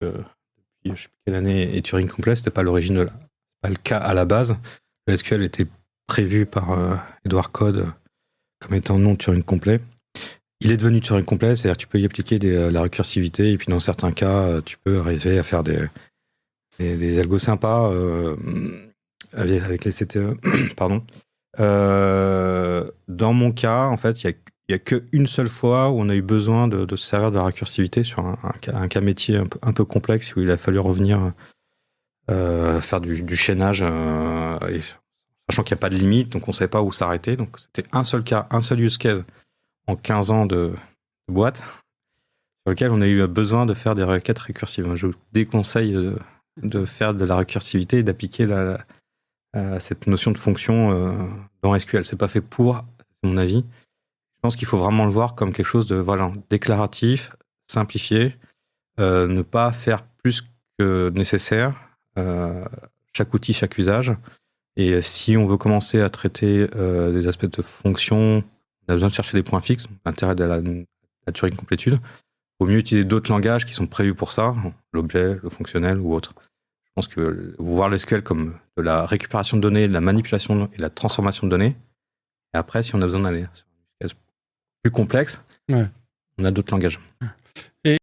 depuis je sais plus quelle année est Turing complet, c'était pas l'origine pas le cas à la base. Le SQL était prévu par Edward Code comme étant non Turing complet. Il est devenu Turing complet, c'est-à-dire que tu peux y appliquer la récursivité et puis dans certains cas, tu peux arriver à faire des algos sympas avec les CTE. Pardon. Dans mon cas, en fait, il y a qu'une seule fois où on a eu besoin de se servir de la récursivité sur un cas métier un peu complexe où il a fallu revenir faire du chaînage, sachant qu'il n'y a pas de limite, donc on ne savait pas où s'arrêter. Donc c'était un seul cas, un seul use case en 15 ans de boîte sur lequel on a eu besoin de faire des requêtes récursives. Je vous déconseille de faire de la récursivité et d'appliquer cette notion de fonction dans SQL. C'est pas fait pour, c'est mon avis. Je pense qu'il faut vraiment le voir comme quelque chose de déclaratif, simplifié, ne pas faire plus que nécessaire, chaque outil, chaque usage. Et si on veut commencer à traiter des aspects de fonction, on a besoin de chercher des points fixes, l'intérêt de la Turing complétude. Il vaut mieux utiliser d'autres langages qui sont prévus pour ça, l'objet, le fonctionnel ou autre. Je pense que voir le SQL comme de la récupération de données, de la manipulation et de la transformation de données. Et après, si on a besoin d'aller sur une case plus complexe, on a d'autres langages.